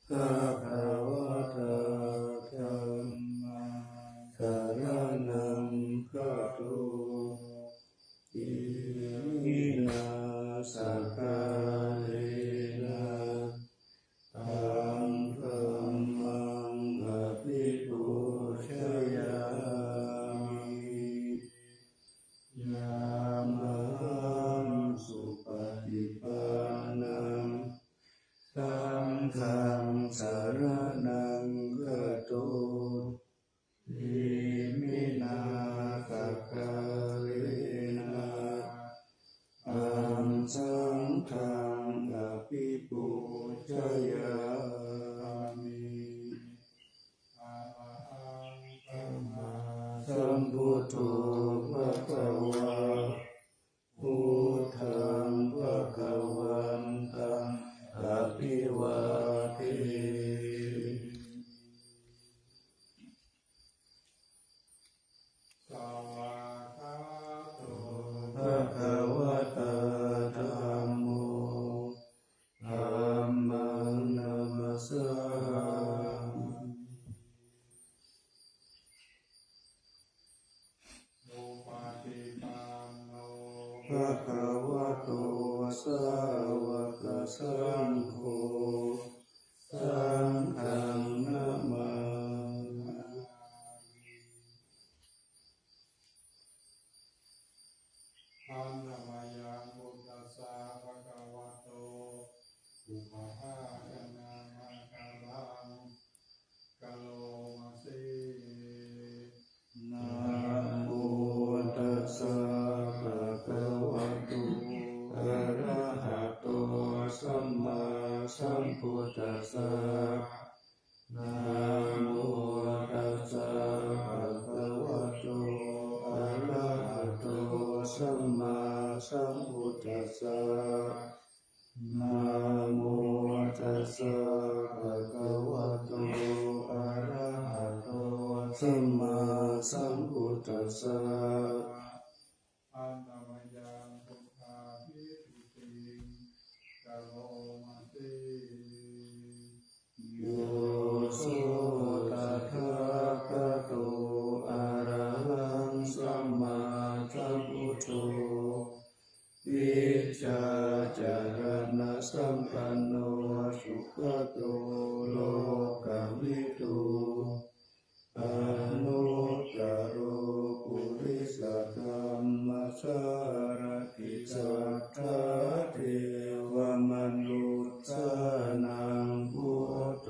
ภะคะวะโตธัมมังสรณังคัจฉามิอินาสการะนะธัมมังอภิปูชยามิยามหังสุปฏิปันนังสังฆังสรณังคัจฉามิอินาสการะนะอังสังฆังอภิปูชยามิอะระหังสัมมาสัมพุทโธภะคะวะพุทธังภะคะวันตังอะภิวาเทสวากขาโตภะคะวะตาธัมโมธัมมังนัมมัสสามิโอปาติปันโนภะคะวะโตสาวกสังโฆสังฆังนะมาอันนามยังพุทธัสสะภะคะวะโตอุปหายนามะกะลังกะโลมาสีนะโมตัสสะภะคะวะโตอะระหะโตสัมมาสัมพุทธัสสะนะโมตัสสะภะคะวะโตอะระหะโตสัมมาสัมพุทธัสสะนะโมตัสสะภะคะวะโตอะระหะโตสัมมาสัมพุทธัสสะอันตมยังพุทธาภิสุติกะโลมาสีโยโสตถาคโตอะระหังสัมมาสัมพุทโธวิชชาจารณะสัมปันโนสุขโตโลกวิทูอนุตตโรปุริสธรรมสารติสัทธาเทวมนุษย์สานังพุทโธ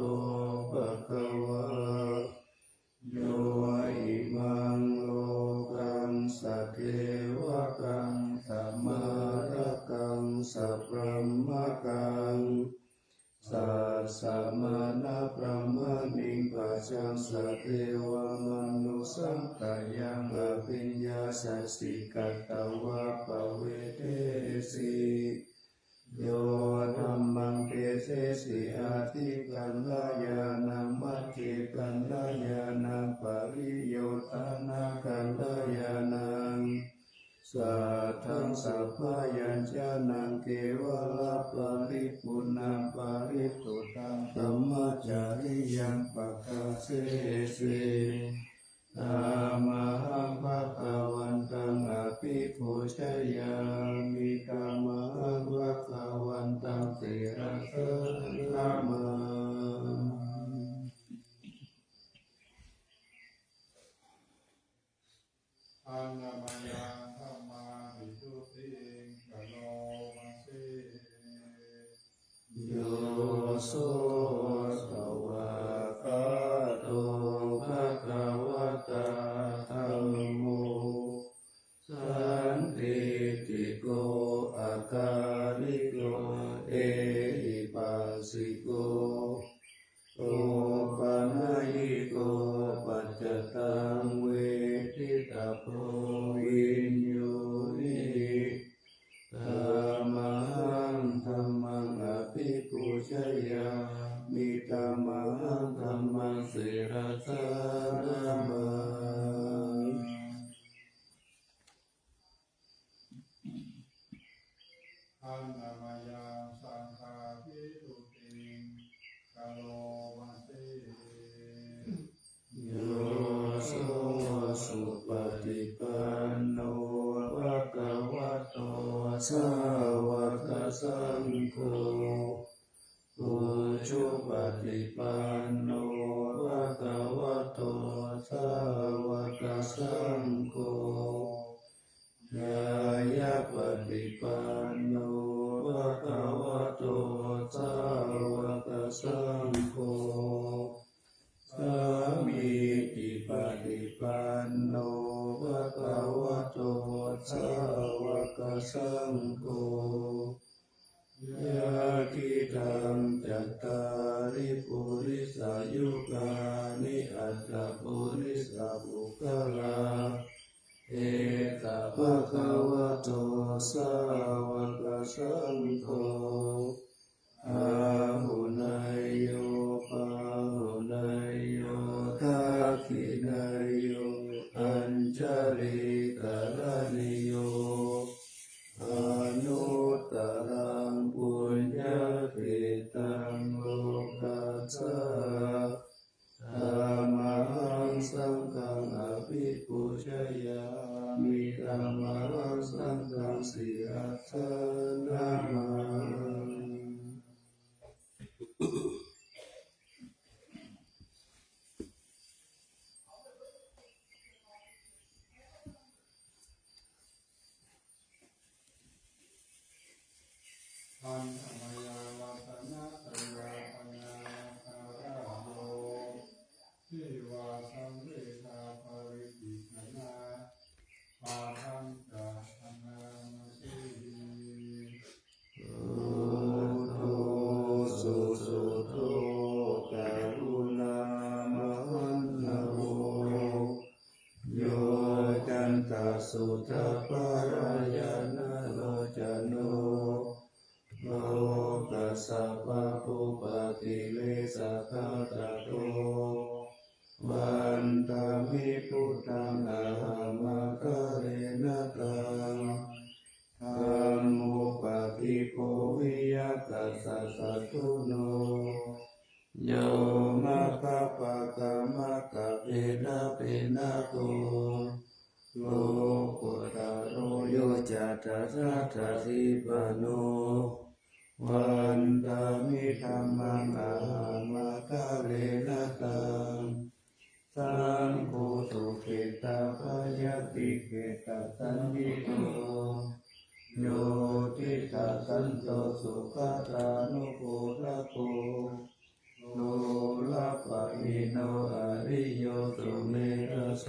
ภะคะวะโยอิมังโลกังสัทเทวกังสัมมาระกังสัพพมะกังสัสสะมานะพระมณิงปัจจังสัทเทวมนุสังขยังอภิญญาสัสสิกัตตวะปะเวเทสิโยธัมมังเทเสสิอาทิกัลลายานังมัจเจกัลลายานังปริโยทานากัลลายานังสัทธังสัพพยัญชนะเกวะละปริปุณังปริสุทธังธัมมจาริยังปัคคาเสสิธัมมังภะคะวันตังอภิปูชยามิธัมมังภะคะวันตังสิรสนะมาอันนามยังธัมมาภิสุติกะโลมาสีโยโสสวากขาโตภะคะวะตาธัมโมสันติติโกอาคาลิโกเอหิปัสสิโกโอปัญญิโกปัจจตังเวทิตาโพวินโยนิธัมมังธัมมังอภิปูชยามิธัมมังธัมมังสิรสานามาอันนามยังสังฆาภิสุติกะโล นโนภะคะวะโตสาวกสังโฆญายะปฏิปันโนภะคะวะโตสาวกสังโฆสามีจิปฏิปันโนภะคะวะโตสาวกสังโฆยะทิตังจัตตาริปุริสายุกานิอัตตปุริสาภุคลาเอตภะคะวะโตสาวกสังโฆอาหุนายโยปาหุนายโยทักขินายโยอัญชลิกรณิโยอนุตตรังปุญญเกตังโลกัสสะธัมมังสังฆังอภิปูชยามิธัมมังสังฆังสิรัสสะนะมาอันธรรมยาวัฒนะตยาปัญญาคาราโยทิวาสังเวชาภริปิณนาปาทังกะธนามาสีโอโตสุสุโตกรุณามหันนะโมโยจันตสุทธปารายานะโลจโนโลกัสสะปะปุปติเลสะคาตะโตวันตามิพุทธังอะหังมะคะเรนะตังธัมโมปฏิโภวิยัตตัสสะสัตถุโนโยมะคะปะกะมะกะเปนะเปนะโกโลกุตโรโยจัตตะทัตถิปโนวันตามิธัมมังอะหังมะคะเรนะตังสังโฆสุเขตาภยติเขตสันติโตโยทิตัสสันโตสุขตานุโภทโกโลละปะอิโนอริโยสุเมธโส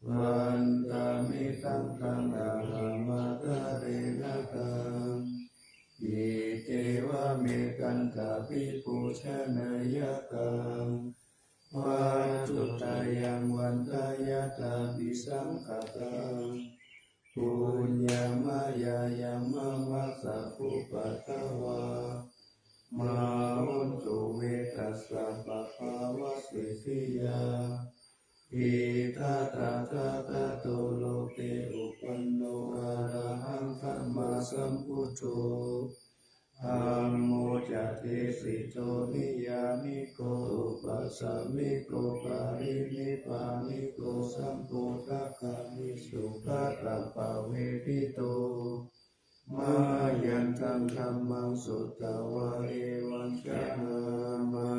วันตามิสังฆังอะหังมะคะเรนะตังอิเจวะเมกันตาปิปุชนายกังวัจุตายังวันตายตาปิสังขตังปุญญามายายังมะมัสสะปุปัตตวามาหุนตุเวตัสสะปะภาวะสิทธิยาอิทัตตะตะโตโลเกอุปันโนอะระหังสัมมาสัมพุทโธธัมโมจะเทสิโตนิยามิโกอุปัสสมิโกปารินิพพานิโกสัมโพธิกามิสุขะตะปะเวทิโตมายันตังธัมมังสุตตวะเอวังชนะมา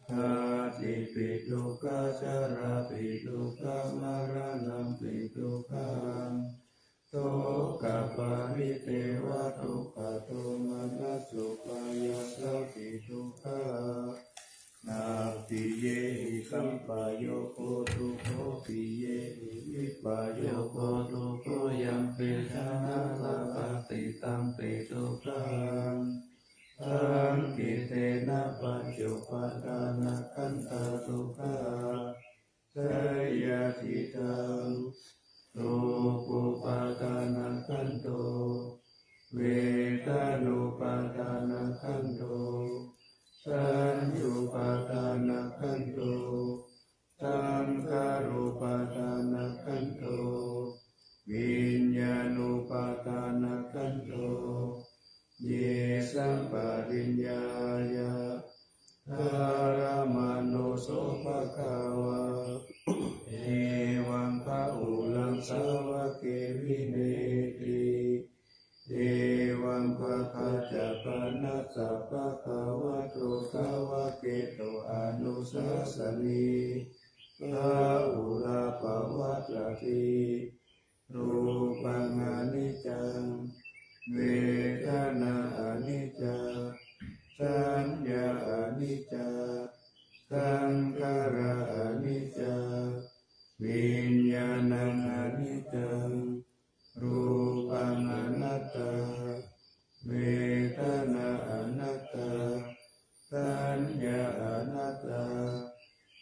ชาติปิทุกขชราปิทุกขมรณะปิทุกขังโสกปาริเทวทุกขโทมนัสสุปายาสติทุกขานาติเยหิสัมปายโยโคทุโคปิเยหิวิปายโยโคทุโคยัมปิชนะสัพพติตัมปิทุกขังสังกิเตนะปัจจุปทานะขันธาทุกขาสยทิตังรูปุปาทานะขันโตเวทานุปาทานะขันโตสัญญูปาทานะขันโตสังขารุปาทานะขันโตวิญญาณุปาทานะขันโตเยสัมปริญญายะธารมโนโสภะคะวะเอวังภะอุลังสาวะเกวิเนติเอวังภะคะจะปะนัสสะภะคะวะโตสาวะโก โตอนุสาสนีพระอุราปวัตติรูปังอนิจจังเวทนาอนิจจาสัญญาอนิจจาสังขาราอนิจจาวิญญาณังอนิจจังรูปังอนัตตาเวทนาอนัตตาสัญญาอนัตตา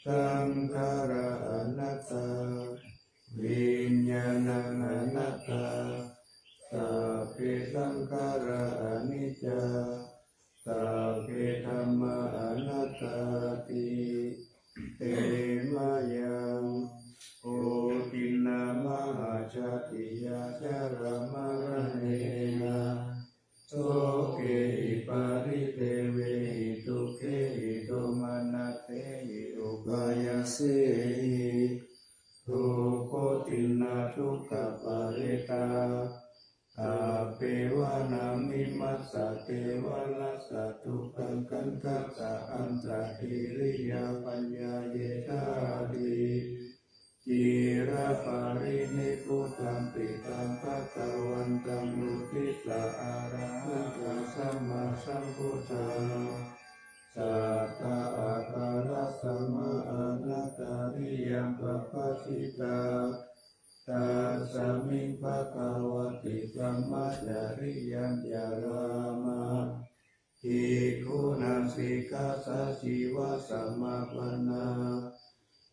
สังขาราอนัตตาวิญญาณังอนัตตาสัพเพสังขาราอนิจจาสัพเพธัมมาอนัตตาติเตมะยังโอตินามหาชาติยาจารมะระเนนะโสเกหิปาริเตเวหิทุเกหิโทมานาเตหิอุปายาเสหิทุกขตินาทุกขปาริตาอาเปวานามิมัสสะเทวะลัสสะทุกขังกันทัสสะอันตะหิริยาปัญญาเยธาติจิระปารินิพพุตัมปิตัมภะคะวันตังมุทิตาอะระหังสัมมาสัมพุทธังสัทธาอาคารัสสะมะอนัตตาริยังปัปปะสิตาตัสสะมิภะคะวะติธัมมาจาริยังจารามะภิกขุนังสิกขาสะชีวะสัมมาปันนา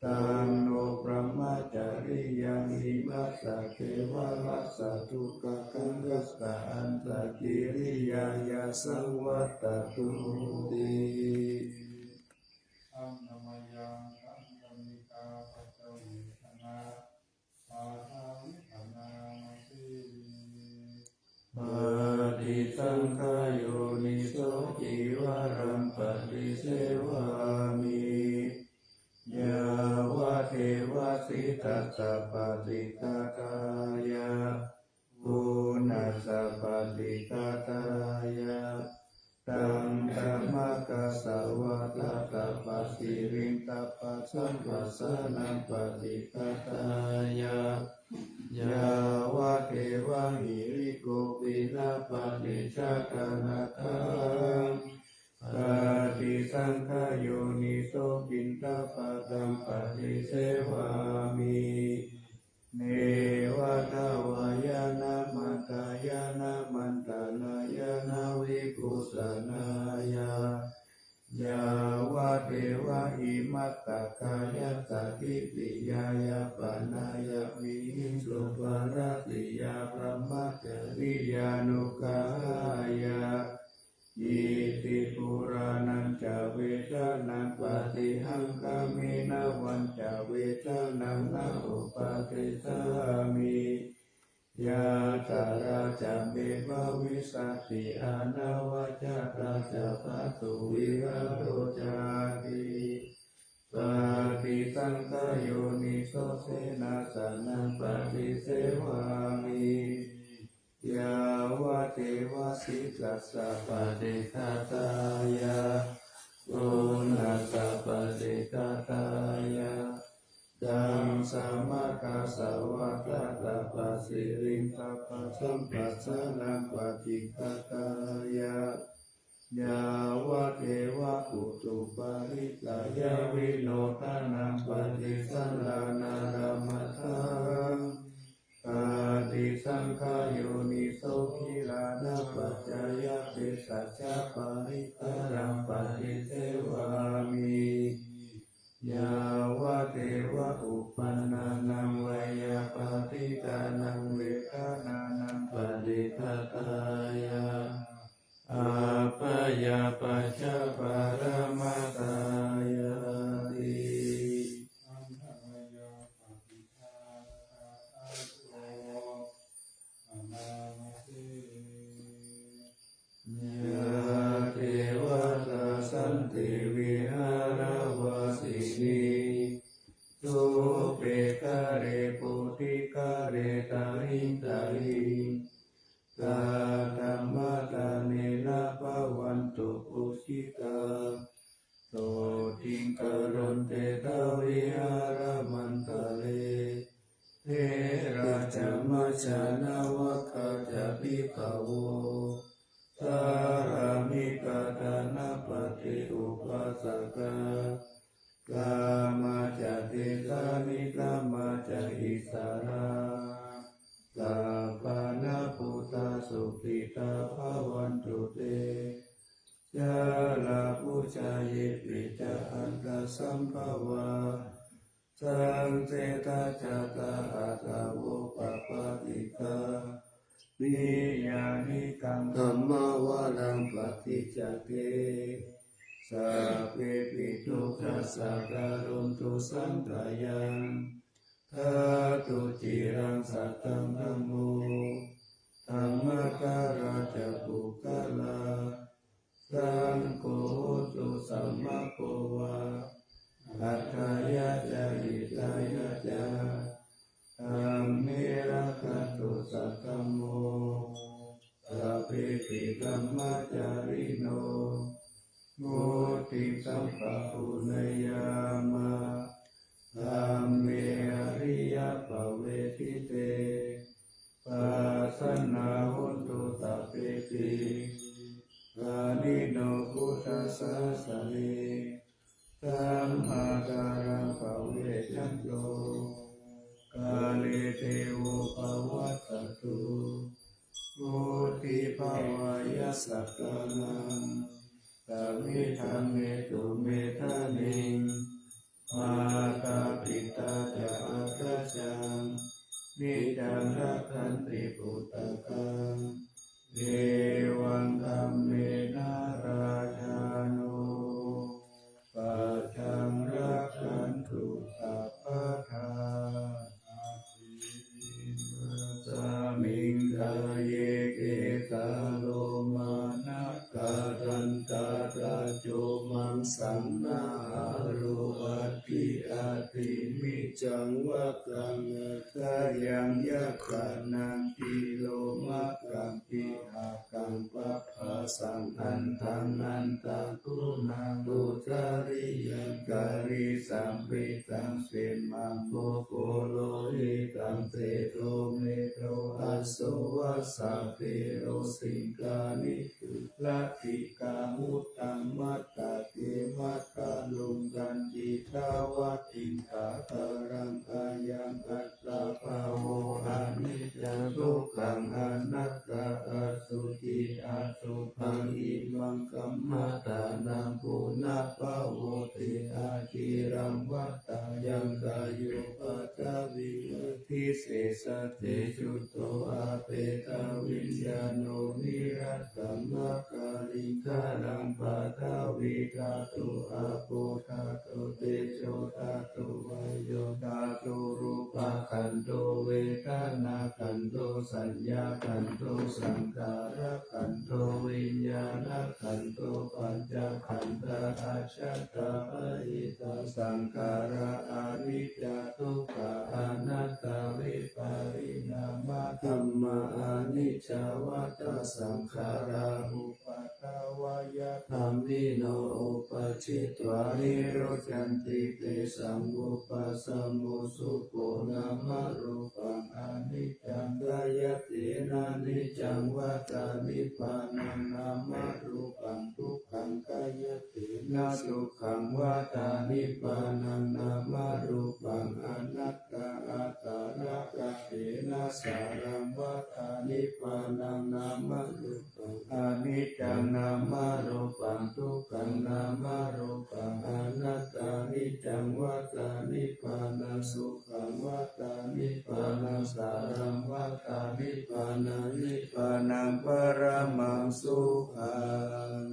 ตังโนพระมาจาริยังหิมัสสะเทวะรัสสะทุกขคังกัสสะอันตะกิริยายาสังวัตตุติอัมนามยังสัมปนิกาปัจจเวทนาปาทาวิปันนามสิปฏิสังขายโยนิโสจิวารัมปฏิเสวามิยาวะเทวะสิทัสสะปฏิฆาตายะปุณัสสะปฏิฆาตายะตังธัมมะกัสสะวะตะตะปัสสิริงตัปปะสัมปัสสะนังปฏิฆาตายะยาวะเทวะหิริโกปินะปฏิชาตนะทังปฏิสังขายโยนิโสปินตปะตังปฏิเสวามิเนวะทวายานะมัตตายานะมันตานายานะวิกุสนายายาวะเทวะหิมัตตกายะสติปิยายาปานายาวิหิงสุปารติยาพระมัจจริยานุกายาอิติปุรานันจะเวทนังปฏิหังคามินาวันจะเวทนังนาอุปาทิสามิยาตาราจะเบภาวิสัตติอานาวาจาราจะปัสสุวิราโรจาติปฏิสังขโยนิโสเสนาสนังปฏิเสวามิยาวะเทวะสิทัสสะปฏิฆาตายะปุณัสสะปฏิฆาตายะดังสัมมากัสสะวะตะตะปัสสิริงตัปปะสัมปัสสะนังปฏิฆาตายะยาวะเทวะอุตุปาริตายาวิโนทานังปฏิสันลานารามะทังปฏิสังขายโยนิโสกิลานะปัจจายะเปสัจจปาริตารังปฏิเสวามิยาวะเทวะอุปันนานังวายาปฏิตานังเวทานานังปฏิฆาตายะอาปยาปัจจปารมาตายาติยาเทวตาสันติวิหา ทิงกรณเตทวิหารมันตะเลเทระจามัชนาวกาจะปิกโวสารามิกาตานาปฏิอุปัสสกากามาจะติสามิกามาจะอิสาราสัพพะนาพุทธสุขิตาภวันตุเตยะลาภูชาเยปิจาอันตสัมภวาสังเจตาจตาอัตโวปปะติกานิยานิกังธัมมาวาลังปฏิจจเตสัพเพปิทุกขัสสะการุณตุสังกายังทาตุจิรังสัตตังธัมโมธัมมะการะจะปุกะลาสังโฆตุสัมมาโกวาอัฏฐายะจาริตายะจาธัมเมระคะตุสัทธัมโมสัพเพติธัมมาจาริโนโมติสัมปะปุเนยามะธัมเมอริยปเวทิเตปัสสนาหุนตุสัพเพติกานิโนพุทธัสสะสะเนสัมมาการังภเวชันโตกาเลเทโวภวัตตุโอติภวายสักกังสามิธรรมเมตุเมธานิมาตาปิตาจะอาคาจังนิจังรักขันติปุตตะกังเอวังธัมเมนาราชานุปัจจังรักขันตุสัพพะทาสามิงกายเยเกตาโลมานะกาตันตาราโจมังสัมนาโรอัตติอาติมิจังวะกังกายังยะขานังกิโลมะกังปิอากังปัปภะสังอันทังอันตังกุณังตุจาริยังการิสัมปิตังเสมังโกโกโลหิตังเตโตเมโตอัสโสวัสสะเตโรสิงกานิจุละติกามุตตังมัตตะเกมัตตาลุงกันจิตาวัตติกาตารังกายังอัตตาภาโวอานิจจังทุกขังอนัตตาอสุจิอสุภังอิมังกัมมาตานังปุณะภาโวติอาจิรังวัตตายังกายุปัตตวิทิเสสะเตจุตโตอาเปตาวิญญาโนนิรัตตัมมะกาลิงคารังปะทาวิธาตุอาโปธาตุเตโชธาตุวายโยธาตุรูปะขันโตเวทนาขันโตสัญญาขันโตสังขารขันโตวิญญาณขันโตปัญจขันธาอาชัตตาหิตาสังขาราอนิจจทุกขาอนัตตาวิปาริณามะธัมมาอนิจจวัฏฏสังขาราอุปัฏฐวายธัมมิโนอุปชิตวานิโรจันติเตสังอุปสัมโมสุโกนามรูปังอนิจจังกายตินานิจจังวัฏฏานิพพานังนามรูปังทุกขังกายตินาสุขังวัฏฏานิพพานังนามรูปังอนัตตาอัตตาระกะเถนะสารังวัฏฏานิพพานังนามรูปังอนิจจังนามรูปังทุกขังนามรูปังอนัตตานิจจังวัฏฏานิพพานังสุขังวัฏฏานิพพานังสารังวัฏฏานิพพานังนิพพานังปรมังสุขัง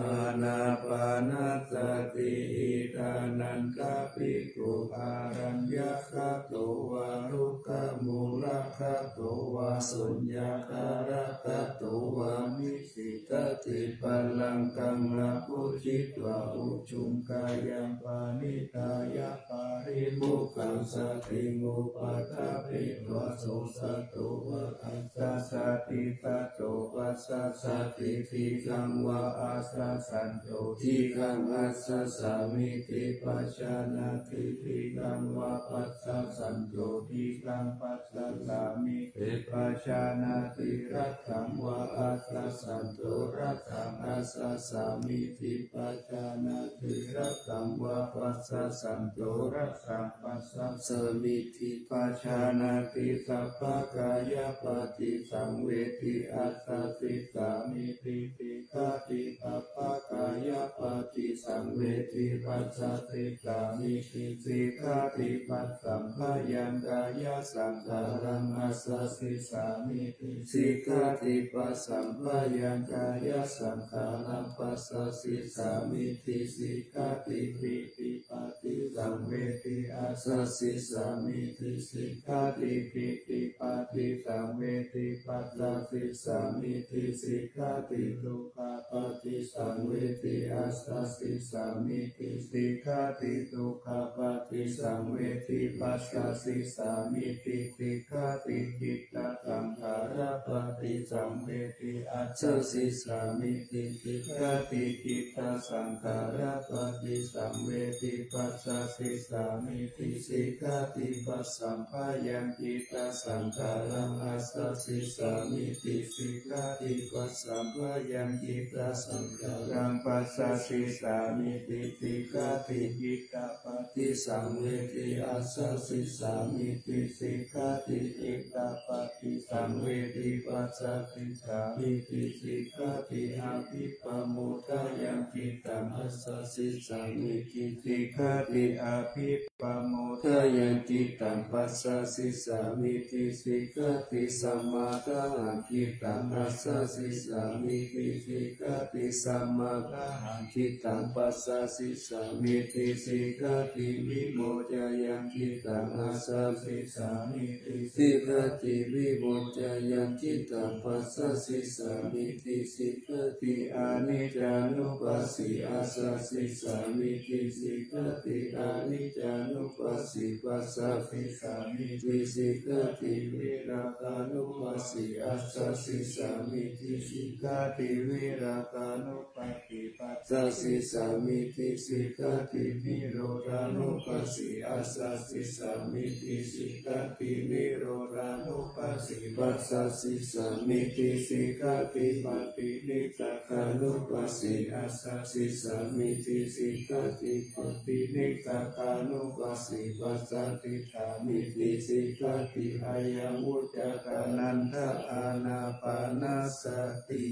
อานาปานาสติอิทานังกาปิกุอารัญญคะโตวาลุกะมูลคะโตวาสุญญาการะคะโตวามิสิตติปัลลัง กังละพุจิตวะอุจุงกายังปานิตายะปาริมุขังสติงูปัฏฐาปิตวะโสสะโตวะอัสสะสติตะโตปัสสะสติทิขังวะอาสสะสันโตทิขังอัสสะสามิติปัจจานาติทิขังวะปัสสะสันโตทิขังปัสสะสามิติปัจจานาติรัตถังวะอัสสะสันโตรัตถังอัสสะสามิติปัจจานาติรัตถังวะปัสสะสันโตรัตถังปัสสะสามิติปัจจานาติสัพพกายปฏิสังเวทิอัสสะสิสามิติติฆาติสัพพกายปฏิสังเวทิปัสสะสิสามิติสิฆาติปัสสัมภยังกายสังขารังอัสสะสิสามิติสิฆาติปัสสัมภยังกายสังขารังปัสสะสิสามิติสิฆาติปิติปฏิสังเวทิอัสสะสิสามิติสิฆาติปิติปฏิสังเวทิปัสสะสิสามิติสิฆาติทุกขปฏิสังเวทิอัสสะสิสามิติสิฆาติทุกขปฏิสังเวทิปัสสะสิสามิติสิฆาติจิตตสังขารปฏิสังเวทิอัสสะสิสามิติสิฆาติจิตตสังขารปฏิสังเวทิปัสสะสิสามิติสิฆาติปัสสัมภยังจิตตสังขารังอัสสะสิสามิติสิฆาติปัสสัมภยังจิตตสังขารังปัสสะสิสามิติสิฆาติจิตตปฏิสังเวทิอัสสะสิสามิติสิฆาติจิตตปฏิสังเวทิปัสสะสิสามิติสิฆาติอาภิปโมทายังจิตตังอัสสะสิสามิติสิฆาติอาภิปโมทายังจิตตังปัสสะสิสามิติสิฆาติสัมมาทาหังจิตตังอัสสะสิสามิติสิฆาติสัมมาทาหังจิตตังปัสสะสิสามิติสิฆาติวิโมจายังจิตตังอัสสะสิสามิติสิฆาติวิโมจายังจิตตังปัสสะสิสามิติสิฆาติอานิจจานุปัสสิอัสสะสิสามิติสิฆาติอานิจจานุปัสสิปัสสะสิสามิติสิฆาติวิราคานุปัสสิอัสสะสิสามิติสิฆาติวิราคานุปัสสิปัสสะสิสามิติสิฆาตินิโรธานุปัสสิอัสสะสิสามิติสิฆาตินิโรธานุปัสสิปัสสะสิสามิติสิฆาติปฏินิสกานุปัสสิอัสสะสิสามิติสิฆาติปฏินิสกานุปัสสิปัสสะสิสามิติสิฆาติอายังวุจจานันทอานาปานาสติ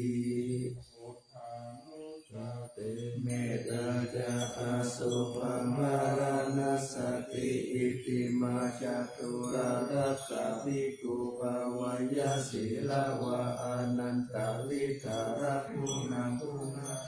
เมตตาจะอาสุภัมมารานาสติอิติมาจตุรารัสสะภิกขุภาวายาศีลาวะอานันตวิทาระมุนัง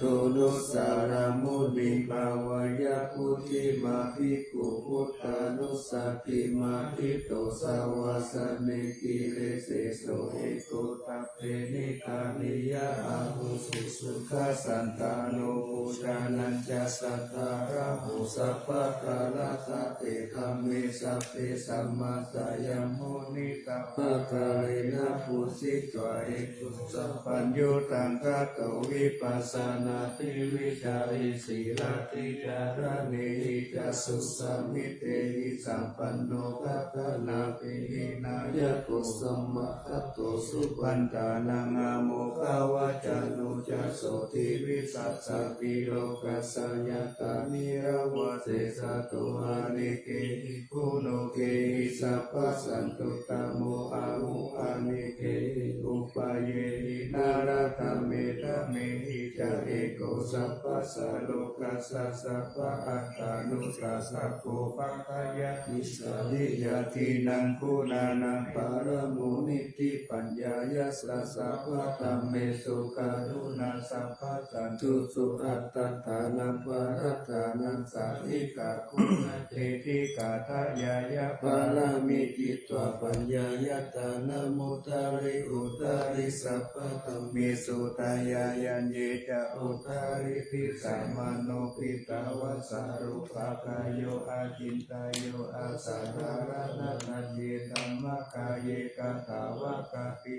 ตุนุสารามุนิภาวายาพุทธิมาภิกขุพุทธานุสติมาภิโตสาวาสเนกิเลเสโสเอโกตัพเพนิคานิยาอาหุสุสุขสันตาโนปุชานัญจะสัทธาระโหสัพพะกาลสะเตธัมเมสัพเพสัมมาสายโมนิตัพพะกาเลนะปุสิตวะเอกุสัพพัญโยตังกัตโตวิปัสสนาติวิจาริสีลติจารเนหิจัสสุสัมมิเตหิสัมปันโนกัปปนาปิหินายะโกสัมมาคัตโตสุปันตานังอะโมฆาวาจานุจัสโสติวิสัสสะปิโลกัสสยตานิรวะเสสะโตอานิเกหิปุโนเกหิสัพพสันตุตโมอาหุอานิเกหิอุปาเยหินารัตเมตเมหิจะเอโกสัพพสัลโลกัสสะสัพพะอัตตานุสัสสะโกปัคายะนิสัลิยาทินังคุณานังปารมุนิติปัญญายาสัสสะพะธัมเมสุขารุณาสัพพะสันตุสุอัตตานัง ปารัตานังสัทิกาคุณเทติกาทายายะปาลามิจิตวปัญญายตานะมุตาริอุตาริสัพพะธรรมิสุตายายันเยจะอุตาริพิสัมมโนปิตาวสารุปากายโยอาจินตายโยอาสาธารณะเยธัมมกายเยกตาวกาปิ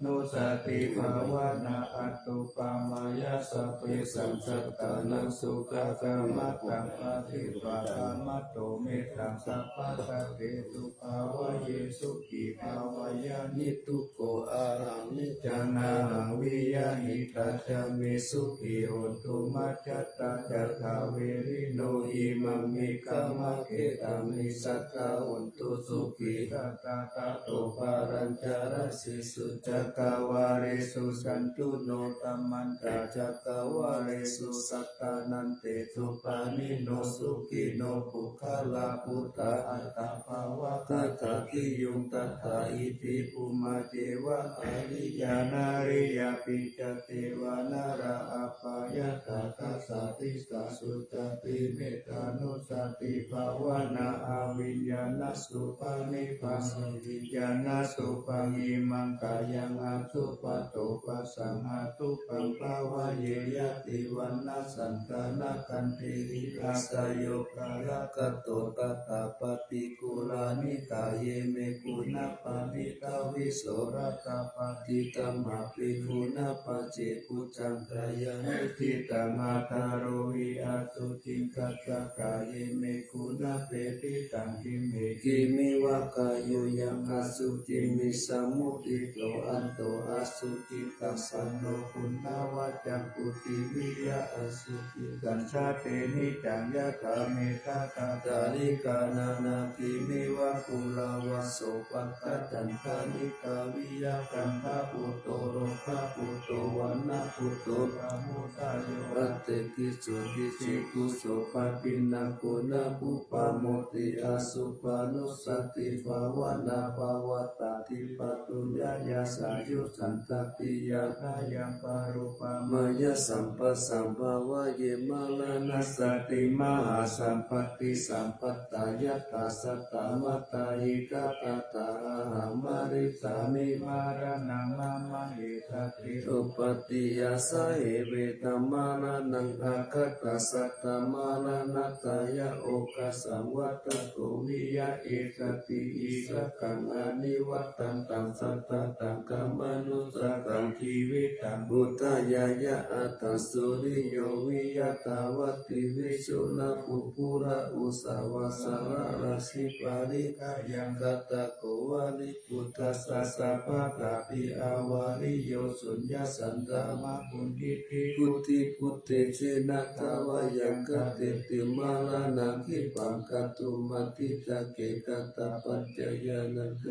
นุสติภาวนาอัตตุปามายาสเปสัมสัตตานังสุขกรรมตังปฏิปะธรรมโตเมตังสัพพะสัตเตตุภาวะเยสุขีภาวายานิทุโกอาหังนิจานาหังวิยาหิตัจจามิสุขีโหตุมัจจตาจัตถาเวริโนอิมังมิกามะเกตังนิสัตตาโหตุสุขีตัตตาตโตปารัญจารสิสุจักกาวาเรสุสันตุโนตัมมันตาจักกาวาเรสุสัตตานันเตสุปานิโนสุขิโนภุคลาภุตตาอัตตาภาวะตถาคิยุงตถาอิติภูมาเจวะอริยานาริยาปิจเตวานาราอัปปายะตาคัสสติสาสุตติเมตานุสติภาวนาอาวิญญาณสุปานิปัสสิวิญญาณสุปังอิมังกายังอาสุปโตปัสสังอาตุปังภาวะเยยติวันนาสันตานากันติริอาสยโยกาลกโตตตาปฏิกุลานิกายเยเมกุณปานิตาวิโสรตาปฏิตัมมาปิกุณปัจเจกุจังกายานิทิตังอาตาโรวิอาตุจิงกัสสะกายเยเมกุณเปติตังกิเมกิมิวะกายโยยังอสุจิมิสมุติโตอันโตอสุจิตัสสันโนปุณณวัจจังปุติวิยะอสุจิตัญชาเตนิจังยะถาเมตตาจาริกานานากิมิวะกุลาวะโสปัตตะจันทานิกาวิยะกันทาปุตโตโรภะปุตโตวันนะปุตโตปะมุตาโยอัตเตกิสุกิจิกุโสปะปินังกุณปุปะโมติอสุปานุสติภาวนาภาวตาติปตุญญายาสายุสันตติยาคายังปารุปามายะสัมปสัมภาวะเยมาลานัสสติมหาสัมปติสัมปัตตายะตาสัตตามตาหิกาตตาหามาริสามิมารานังมามาเอตติอุปติยาสะเหเวตมารานังอาคัตตสัตตมารานัตตายะโอกัสสังวัตโกวิยะเอตติอิสกังอานิวัตตังตังสัตตตังกัมมนุสตังชีวิตังบุตายายะอัตตสุริโยวิยตาวติวิสุลปุปุระอุสาวาสารราสิปาริกายังกตะโกวาลิปุตตะสัสสะภะตาปิอาวาริโยสุญญสันตามะปุณิติพุทธิพุทเตเชนะทาวายังกเตติมาลานังคิปังกตุมัติตะเกกตะปัจจยานังเก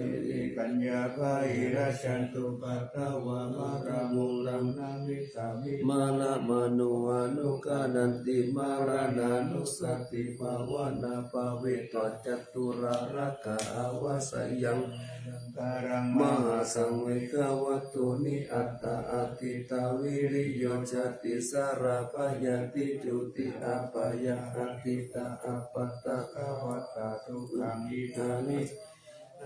กัญญาภาอิราชันตุปัตตวามารามุรังนามิสามิมาลามโนอนุกานันติมาลานานุสติภาวนาภาเวตัจจตุราระกะอาวาสยังการังมหาสังเวกวัตตุนิอัตตาอติตาวิริโยจติสาราปยติจุติอาปยาอติตาอัปปตะกวัตตาทุกังอิทานิ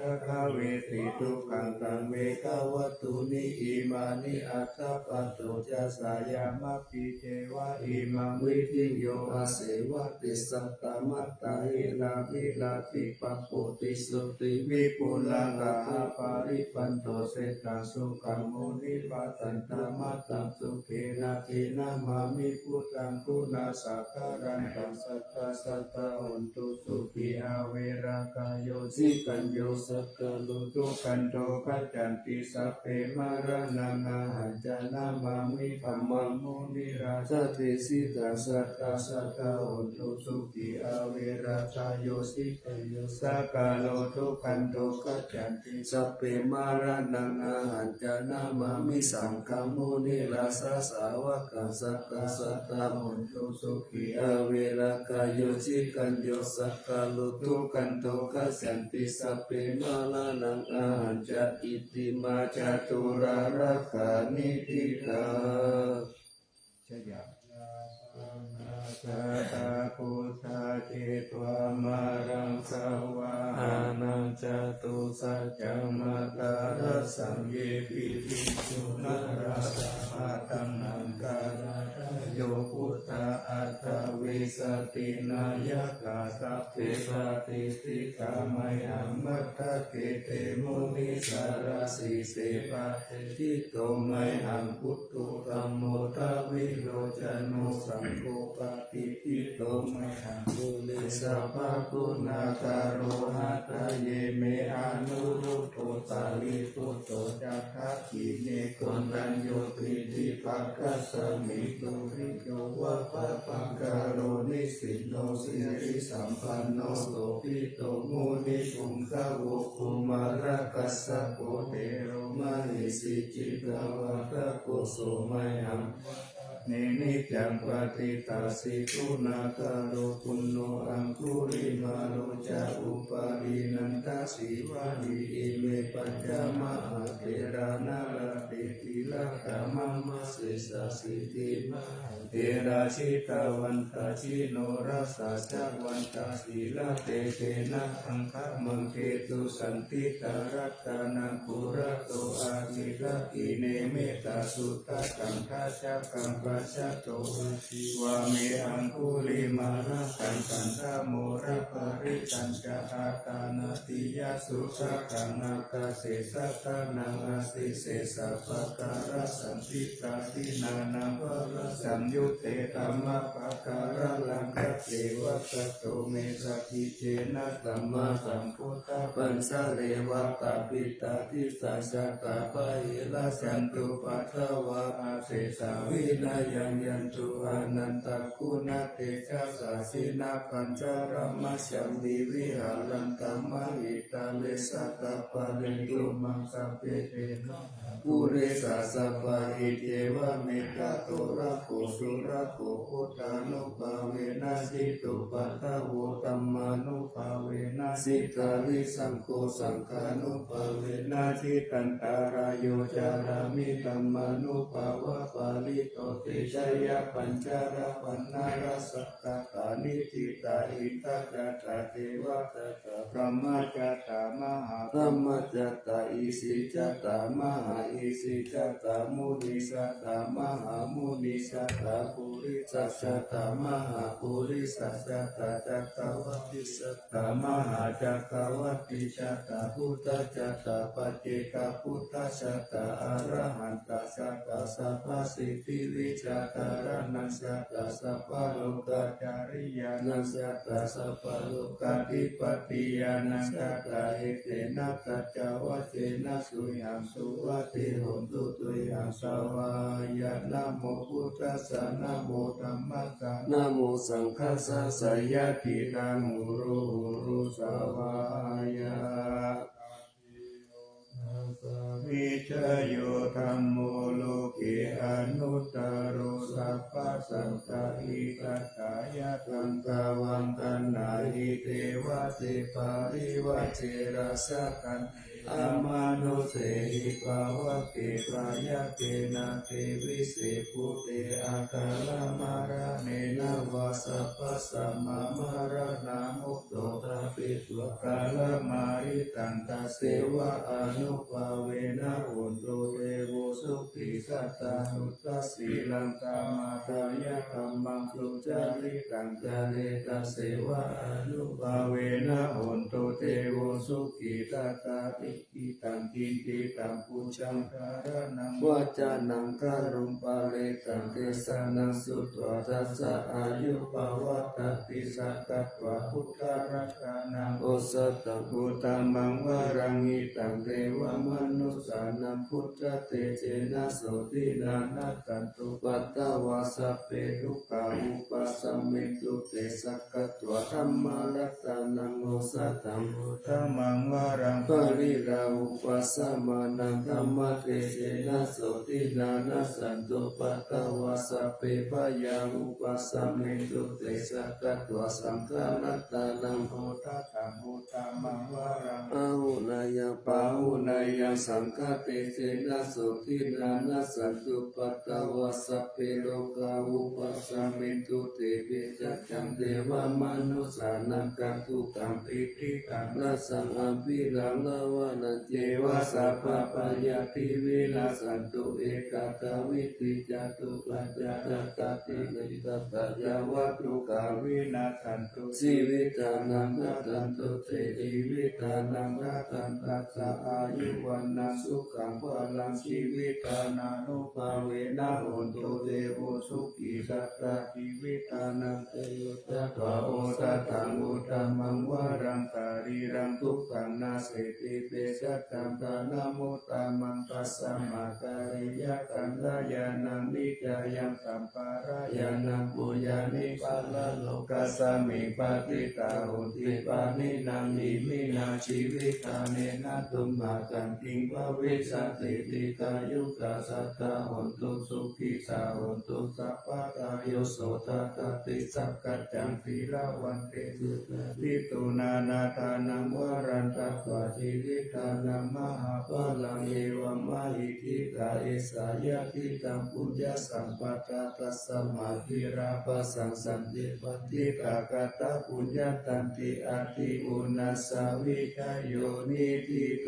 ราคาเวติทุกังตังเมกาวัตถุนิอิมานิอัตตาปัตโตจัสสายามะปิเจวะอิมังวิทิโยอาเสวะติสัตตมัตตาหิลาภิลาติปัปโปติสุติวิปุลังอาปาริปันโตเสตังสุขังโมนิปัสสันตมัตตังสุเขนะทินามามิพุทธังคุณาสักการันตังสัตตะสัตตะหุนตุสุขีอาเวรากายโยสิกัญโยสัตตะลุตุกันโตกัจจันติสัพเพมารานังอาหัจจานามามิธัมมังมุนิราชติสิตาสัตตะสัตตะหุนตุสุขีอาเวรากายโยสิกัญโยสักกาโลตุกันโตกัจจันติสัพเพมารานังอาหัจจานามามิสังฆมุนิราชสาวกสัตตะสัตตะหุนตุสุขีอาเวรากายโยสิกัญโยสักกาโลตุกันโตกัจจันติสัพเพมารานังอาหันจะอิติมาจตุราระกานิทิกาชยา สะตาพุทธาเจตวามารังสาวาอานังจตุสัจจมัตตารัสสังเยปิภิกขุนาราสะภาตังนังการะโยพุทธาอัตถวิสตินายกาสัพเพปฏิสิกามัยอัมมัตตะเกเตมุนิสารสีเสปะทิโตมัยอังพุทโธธัมโมทวิโรจโนสังโฆปฏิทิโตมัยอังมุนิสัพพะกุณาคาโรหะตะเยเมอานุรุตโตสาลิปุตโตจักขะกิเนโกนัญโยติทิปัสสะสมิตุริโยวะปะปังกาโรนิสิโนสิริสัมปันโนโสภิโตมุนิปุงคะโวคุมาระกัสสะโพเทโรมหิสิจิตวะตะโกโสมัยหังเนนิจังปฏิตาสิกุณาคาโรปุณโนอังคุริมาโรจาอุปารินันตสิวานิอิเมปัจจามหาเทรานาลาเตติละกามัมมะเสสะสิติเทราชิตาวันตาชิโนรัสสะจักวันตาสีลาเตเตนะอังคะมังเกตุสันติตารัตตานังปุระโตอาทิละกิเนเมตาสุตตะกังทัจกังปัจจโตวาเมอังคุลิมานะกังกันทโมระปริตัญจอาตานาติยสุขกังนาคาเสสะตานังอาสิเสสะปะการะสันติตาสินานังวะสัมยุเตธัมมะปะการะลังคัจเจวะตโตเมสะกิเจนะสัมมาสัมพุทธะปัญสะเรวะตาปิตาทิสัสสะตาปะเยละสันตุปัทวะอาเสสาวินายังยันตุอนันตคุณเตชะสาสินาปัญจารมัสสัมมิวิหารันตัมมหิตาเลสัตตะปะเรตุมังสัพเพเตนะปุเรสะสัพพะหิเทวะเมตตาโตระโกสุระโกพุทธานุภาเวนะสิตุปัตตะโวตัมมานุภาเวนะสิกาลิสังโฆสังฆานุภาเวนะทิตันตารายโยจารามิตัมมานุภาวะปาลิโตเตชยปัญจาระปันนารัสสะตตานิทิตาอินทจาตาเทวะตตาพระมจตามหาพระมจตาอิสิจตามหาอิสิจตามุนิสัตตามหามุนิสัตตาปุริสัจตามหาปุริสัจตาจักรวัติสัตตามหาจักรวัติสัตตาพุทธจัตตาปัจเจกพุทธสัตตาอรหันตสัตตาสัพพสิทธิวิจาตารานัสสัตตาสัพพโลกาจาริยานัสสัตตาสัพพโลกาธิปติยานัสสัตตาเอเตนะกัจจวัจเจนะสุยังสุวัติโหนตุตุยังสวายะนะโมพุทธัสสะนะโมธัมมัสสะนะโมสังฆัสสะสยะติตังหุรุหุรุสวายะวิชโยธัมโมโลกิอนุตตโรสัพพสัตตาอิทัตถายะตังกาวังกันนาหิเทวะเตปาริวะเจราสะกันอามานุเสหิภาวะเตปรายะเตนะเทวิเสปุเตอาคาลมาระเนนะวะสัพพสัมมามาระนามุตโตตาปิสุกาลมาริตันตาเสวะอนุภาเวนะอุนโตเอโวสุขิสัตตานุตัสสีลังกามาทายะธัมมังสุจาริตังจาเรตาเสวะอนุภาเวนะอุนโตเตโวสุขิตัตตาติอิตังกินติตังปุชังการนังวาจานังคารุปาเลตังเทสานังสุตวะทัสสะอายุปวัตติสักกัตวะพุทธรักานังโอสตังพุทธัมมังวารังอิตังเทวมนุสานังพุทธเตเจนะโสตินานัตตันตุปัตตวาสัพเพทุกขาอุปัสสมิตุเตสักกัตวะธัมมารัตตานังโอสตังพุทธัมมังวารังปริราอุปัสสมานังธัมมเตเจนะโสตินานัสสันตุปัตตวาสัพเพพยังอุปัสสมิตุ เตสะกัตตัวสังฆนัตตานังโหตตังโหตมังวารังอาหุนายะปาหุนายะสังฆเตเสนะสุทินานะสันตุปัตตวะสัพเพโลกาอุปัสสมินตุเตเวจัจจังเทวมนุสานังกัตุกังปิติกังนัสสังอัมพิลังลาวานันเจวะสัพพะปายาติวินาสันตุเอกาตวิติจตุปัจจตตินิตัตยาวัตถุกาวินาสันตุสีวิตานังกัตันตุเตชีวิตานังกัตันตัสสะอายุวันนังสุขังพลังชีวิตานานุภาเวนะโหตุเตโวสุขีสัตตาชีวิตานังเตโยตถาโอสัตตังอุตมังวารังตารีรังทุกขังนาเสติเปสัตตังตานามุตตามังตัสสะมาการิยกันลายานังนิจายังสัมปารายานังปุญญานิปัลโลกัสสมิปฏิตาหุติปานินังอิมินาชีวิตาเนนะตุมมากันติงภวิสัตติติกายุกาสัตตาหุนตุสุขิสาหุนตุสัพพะตาโยโสตตติสักกัจจังทีละวันเตสุติตุนานาทานังวรันตัตวะชีวิตานังมหาภลังเอวมหิทิกาเอสายะทิตังปุญญสัมปตาตัสสมาธิราภสังสันติปฏิกากตาปุญญตันติอาทิอุนัสสาวิทยโยนิทิโต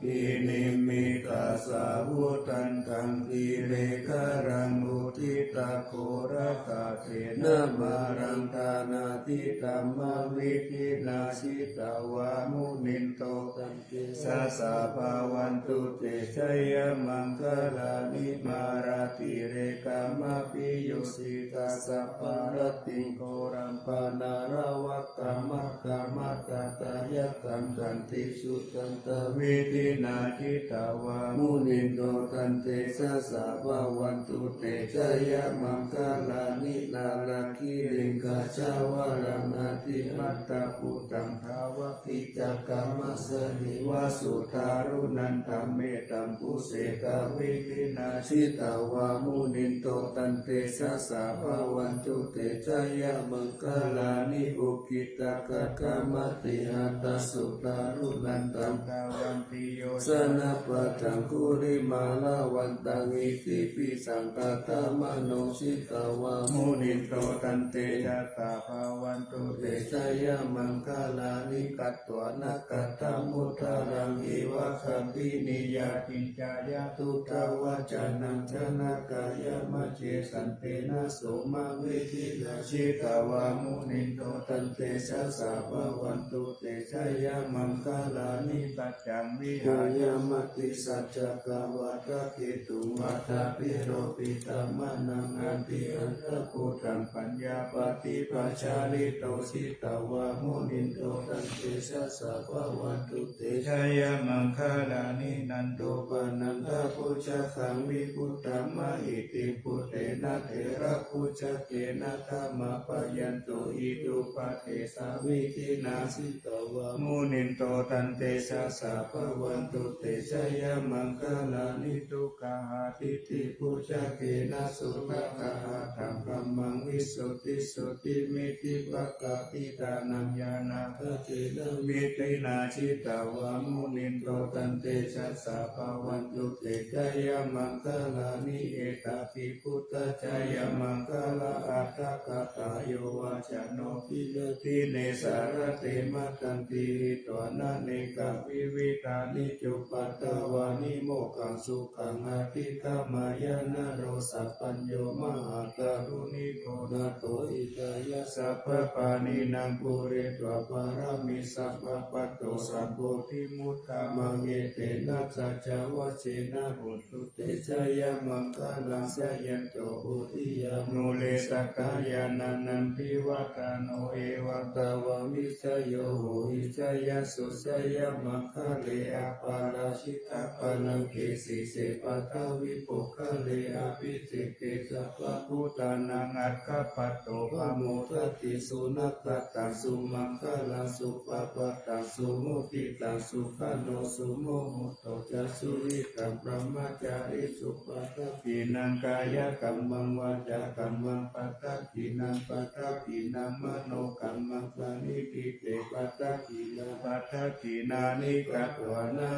อินิมิตาสาวุตันตังกิเลกรังอุทิตาโคระตาเทนะมารังทานาทิตัมมาวิธินาชิตาวามุนินโตตันติสัสสะภาวันตุเตชัยมังคลานิมาราติเรกามะปิโยสิตาสัพพารติโกรัมปนารวัตตมะกามะตตายะกัมกันติสุตันตวิธินาทิตาวามุนินโตตันเตสัสสะภาวันตุเตชัยมังคลานินาราคิลิงกาชาวรังอาทิมัตตาปุตตังภาวะปิจักกามัสสนิวาสุทารุนันตัมเมตัมปุเสกาวิธินาชิตาวามุนินโตตันเตสัสสะภาวันตุเตชัยมังคลานิอุกิตากะกามติหัตตสุตารุนันตัมภาวันติโยสนะปะทังกุริมาลาวันตังอิติปิสังกตามโนชิตาวามุนินโตตันเตยัตตาภาวันตุเตชัยมังคลานิกัตตวนากัตตมุตตารังอิวะคัมปินิยาติจายาตุตาวะจานังชนะกายมะเจสันเตนะโสมาเวทินาชิตาวามุนินโตตันเตสัสสะภาวันตุเตชัยมังคลานิตัจจังวิหายมติสัจจกวัฏเกตุวัฏปิโรปิตามนังอันติอันตะโกตังปัญญาปฏิปัชาลิโตสิตาวามุนินโตตันเตสัสสะภาวันตุเตชัยมังคลานินันโตปนันทปุจจขังวิพุตตมะอิติปุเตนะเถระปุจจเกนะธรรมปยันโตอิตุปะเทสาวิธินาสิตาวามุนินโตตันเตสัสสะภาวันตุเตชัยมังคลานิทุกขาทิฏฐิปุจจเกนะสุภคาธรรมกัมมังวิสุทธิสุทธิมิติปักขติตานังญาณเทเตนะมิตินาชิตาวามุนินโตตันเตชัสสะภาวันตุเตชัยมังคลานิเอตติพุทธชัยมังคลาอัตถกตาโยวาจโนปิเลติเนสารเตมะตันติตวนาเนกะวิวิตานิจุปัตตวานิโมกังสุขังอภิธามายานโรสัพพัญโยมหาการุณิโกนาโตอิตายะสัพพปานินางปุเรตวะปารามิสัพพปัตโตสัพโพธิมุตตามังเอเตนะสัจจวะเชนะบุตุเตชัยมังคลังสยันโตปุติยานุเลสกายานันันทิวัตโนเอวตาวามิสโยโหหิชยสุสยมังคเลอปาราชิตาปนังเกสิเสปะทวิปุคเลอภิเสเกสัพพพุตานังอัคคปัตโตภโมทติสุนัตตังสุมังคลังสุปปะตังสุมุติตังสุขโนสุโมโหโตจัสสุริตังพระมจาริ ริสุปัตตกินังกายกรรมังวาจากรรมังปัตตกินังปัตตกินังมโนกรรมังปณิทิเตปัตตกินังปัตตกินานิกัตวนา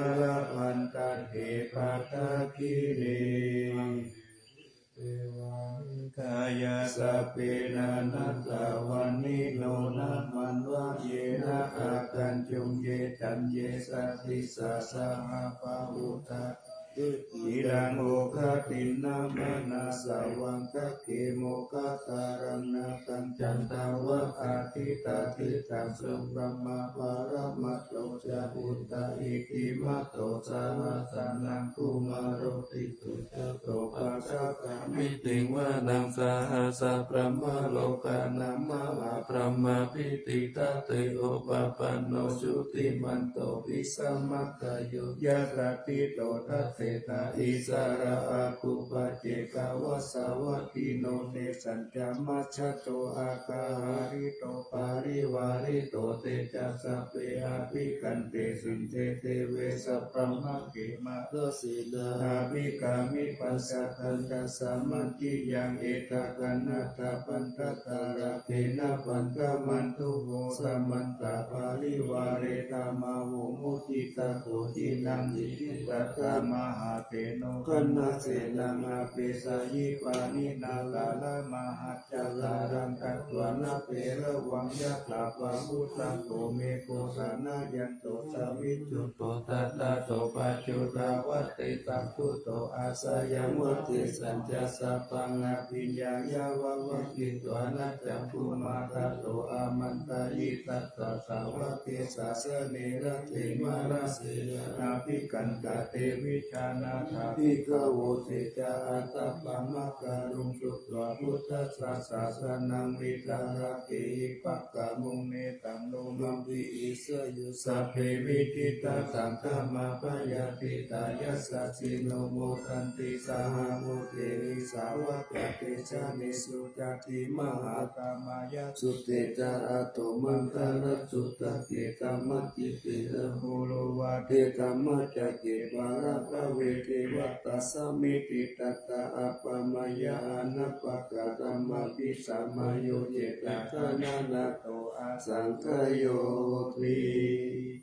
พันตเถปัตตกิเนกายสัพเพนานัตตาวันนิโนนะมันวะเยนะอากันจุงเยจันเยสัตติสาสหาปะอุตตะอิรังโอคตินะมนาสวังคะเกโมคตารังนาตังจันทาวะอาทิตาทิตังสุปมาปารมัตโตจะอุตตะอิติมัตโตสาหัสานังคุมาโรติตุจโตปัสสะกามิติวานังสาหัสะพระมโลกานามาพระมพิติตาเตโอปปันโนสุติมันโตวิสัมมัคคโยยะสติโตทัสเสตาอิสระอาคุปะเจกาวสาวติโนเตสัญจามัชฌะโตอาคาหาริโตปาริวาริโตเตจัสสะเปอาภิกันเตสินเตเตเวสัพพมะเกมะโตสีนาอาภิกามิปัสสะทันตัสสะมัจจิยังเอตกันนัตตาปันตตาระเทนะปันตมันตุโหสัมมันตาปาริวาเรตามาโหมุติตาโกจินังอิทิตัตตามหาเตโนคันนาเสนังอาเปสายิปานินาลาลามหัจจารารังกัตวานาเประวังยะตาปะพุตตังโตเมโกสานายันโตสาวิจุตโตตัตตาโตปัจจุตาวัตติตังพุตโตอาสยังวัตติสัญจสัพพังอภิญญายาวะวักิตวานัจจภูมาตาโตอามันตายิตัสสะสาวะเกสาสเนระเทมาราเสนาอาภิกันตาเตวิชานาถาภิกขโวเตจาอัตตะปัมมะการุงสุตวะพุทธศาสนังวิตาระเกปักกะมุงเนตังโลมังวิอิสยุสัพเพวิทิตาสังฆมาปยาติตายัสสะสิโนโมทันติสหโมเทนิสาวะกะเตชะเนสุจติมหากามายะสุเตจาอัตโตมันตระสุตตะเกกามัจจิเตระโหโลวะเทกามัจจเกวาระกะเวเทวัตตสสมิติตัตตะอัปปมายานัปปะกะธัมมปิสัมมาโยเจตตานานาโตอาสังขโยติ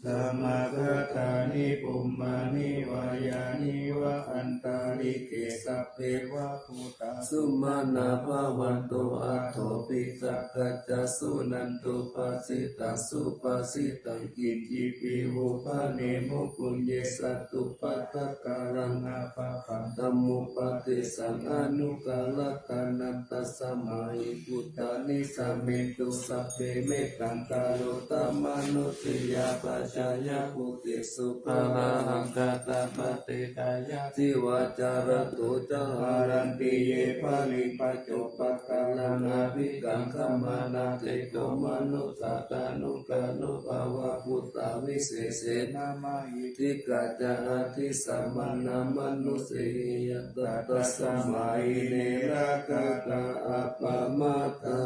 สัมมาคัตตานิปุมมานิวายานิวะอันตาริเกสัพเพวะภูตาสุมาณาภวันโตอัตโตปิสักกัจจสุนันตุปัสสิตัสสุปัสสิตังกิจจิปิหุปะเนมุปุญเยสัตตุปัตตะการังอาภาปังธัมมุปฏิสังอนุกาลตานันตัสสมาหิพุทธานิสัมเมตุสัพเพเมตังกาโรตมนุติยาปัจจายาภูติสุภาลังกาตาปฏิกายาทิวาจารตุจหารันติเยภาลิปัจจุปกาลังอาภิกังขมานาเตโกมนุสาตานุกานุภาวะพุทธาวิเศษนามาหิทิกัจจาทิสัมมานา นุสียตัตสมัยเนรกตาอัปปมาตา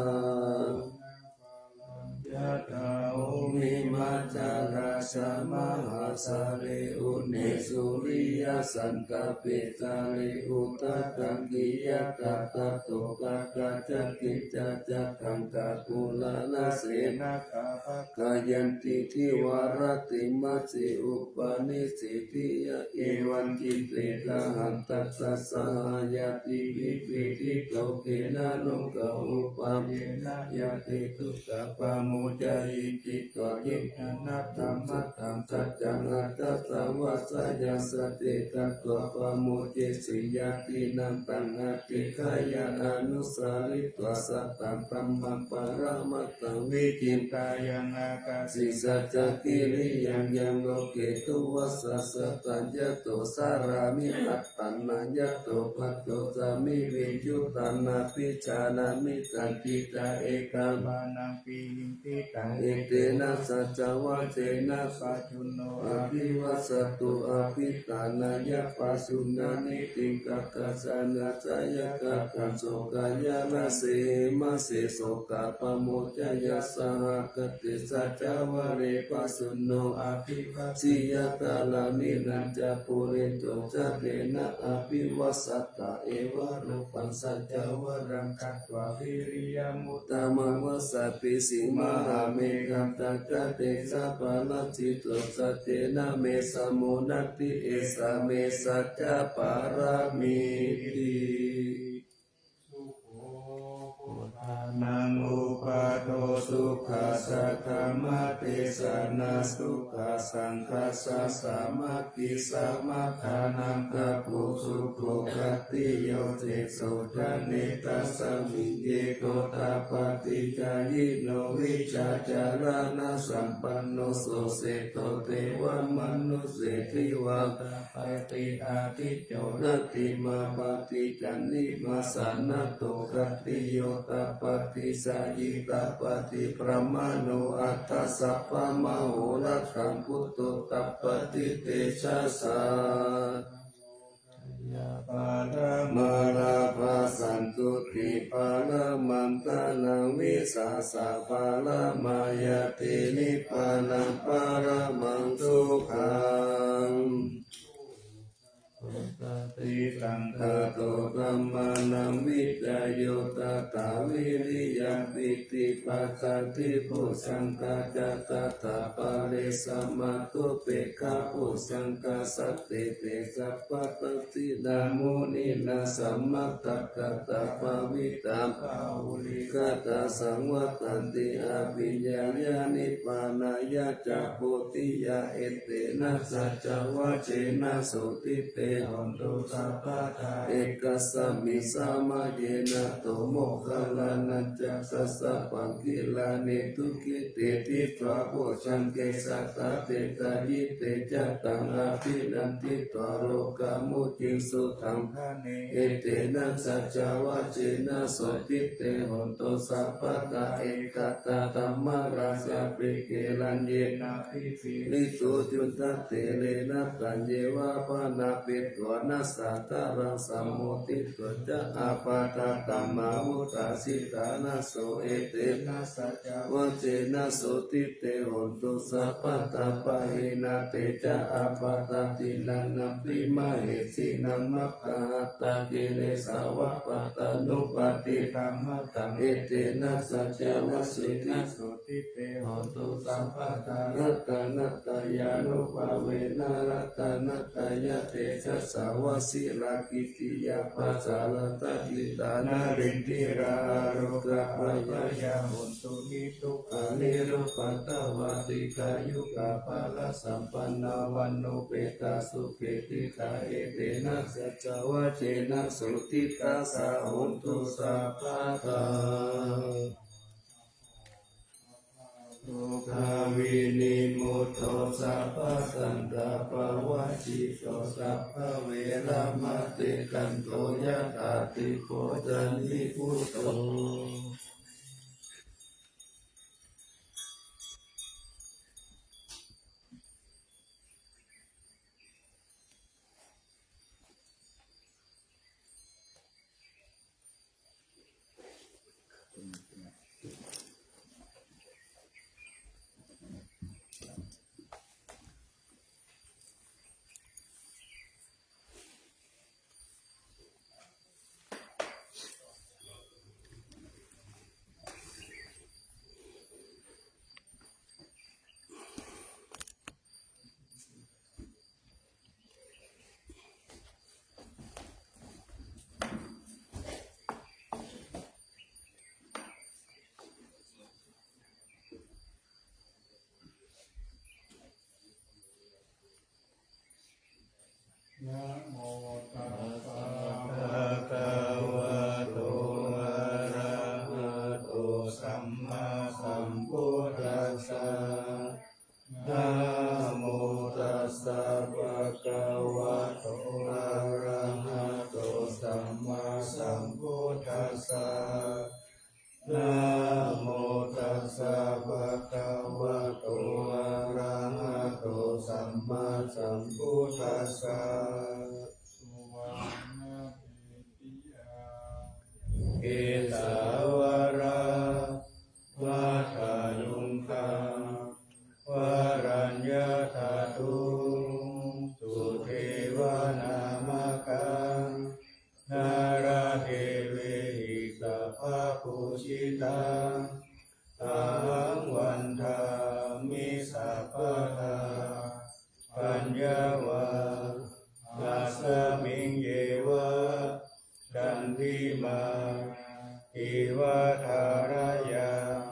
ยะถาโอมิมัจจาราชมหาสาเลอุเนสุริยสันตปิตาเลอุตตังกิยตาตโตกะกะจักกิจจักขังกะกุลาลเสนะกะภะกายันติทิวารติมัสสิอุปนิสิทิยะเอวันกิเตระหันตัสสะสหายติวิปิติโตเกนะนุกะอุปะเยนะยะติทุกขะปะมุจายิจิตวะยินัตถัมมัตถังสัจจังอัตตสาวะสยาสติตัตวะปะมุเจสิยาตินันตังอติขายาอนุสาริตวะสัตตังธัมมังปะระมัตตังวิจินตายังอากาสิสัจจกิริยังยังโลเกตุวัสสะตัญญโตสารามิอัตตันนัญญโตปัจโตสามิวิจุตันนาปิจานามิตันติตาเอกามานังปิหิติ กา เอเตนะสัจจวะเจนะ ปัจจุโน อภิวัสตุอภิตานายะปัสสุนานิติกักกัสสนาจายะกักขันโสกายะละเสมะเสโสกะปะโมจยะสหกติสัจจวะเรปัสสุโน อภิวัต สิยตาลานินันจะปุเรโตจะเตนะอภิวัสตะเอวะรูปัสสัจจวรังคัต วะวิริยมุต ตามังวสัพพิสิมาหาเมกัมตัจเตสัพพะลัจิตโตสัจเจนะเมสมโมนัตติเอสาเมสัจจปารามิติ สุโขพุทธานังอุปาโทสุขัสสะธรรมเทศนาสุขัสสังคัสสะสามัคคิสามัคคานังกัปปุสุโขคัตติโยเจโสทะเนตัสสมิงเยโกตาปฏิจายิโนวิชาจารณะสัมปันโนโสเสโตเทวมนุสเสทิวาตาปฏิอาทิโจนติมาปฏิจันนิมาสันนโตกัตติโยตาปฏิสายิตาปฏิปรมาโนอัตถสัพพะมโหรักขังพุทโตตัปปฏิเตชะสา ยาปาระ มาราภาสันตุติปาละมันตานังวิสาสะปาละมายาตินิพพานังปาระมังสุขัง ติสัง ตาโตธัมมานังวิจโยตตาวิริยังปิติปัสสัตติปุสังกาจตตาปะเรสมาตุเปกาปุสังกาสัตติเตสัพพะตตินามุนินาสัมมัตตกตาภวิตาม ภาวุลิ กตาสังวัตันติอภิญญาญาณิปานายาจักโพธิยาเอเตนะสัจจวะเจนะสุติเตหนตุสัพพะทาเอกสัมมิสามาเยนะโตโมคคัลลานัจจะสัสสะปังกิลานิทุกิเตติตวะโพชังเกสัตตะเตกายิเตจัตตังอภินันติตวโรกามุจิสุตัง พาเน เอเตนะสัจจวะเจนะสุติเตหนตุสัพพะตาเอกตาธัมมาราสะปิเกลันเย นา นะ ภิสิ ลิสุจุตเตเลนะตัญเยวะปานาปิตวนัสสะตารังสัมโมติตวจะอาปาตาตัมมาวุตาสิตานะโสเอเต นาสัจจ วะเจนะสุติเตหนตุสัพพะตาปะหินาเตจะอาปาตาตินันนัมปิมาเหสินัมมัคคะตากิเลสาวะปะตานุปาติ ธรรมตัง เอเตนะสัจจวะสุติ นาสุติเตหนตุสัมปทา รัตนัตยานุภาเวนะรัตนัตยะเตชะสาวะสิลากิติยาปัสสาลตะกิตานารินทิราโรกะปะยะ ยาหุนตุนิทุก อานิรุปัตตวาติกายุกาภาลสัมปันนาวันโนเปตาสุเกติกาเอเตนะสัจจวะเจนะสุติตาสาหุนตุสัพพะทา ทุกขวินิมุตโตสัพพะสันตปวะจิโตสัพพะเวรมติกันโตยะตาติโกจันนิพุตโต ตังอาหังวันทามิสัพพทาปัญญาวาอาสมิงเยวะดันทิมาอิวะทารยัง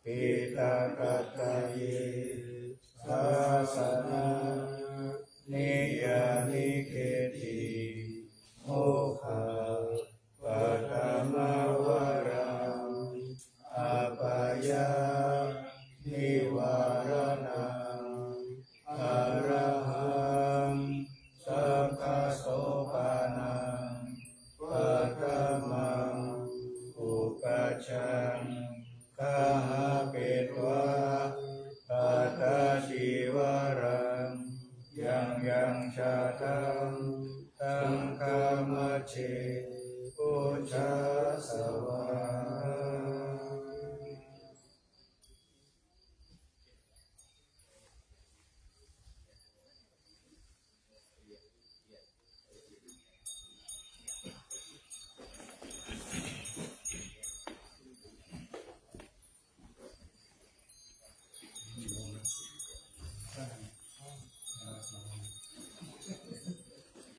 ปิตากัตตเยสาสนานิยานิเกติโมฆะปัตตมวรังอาปายานิวารนังอรหังสัพพโส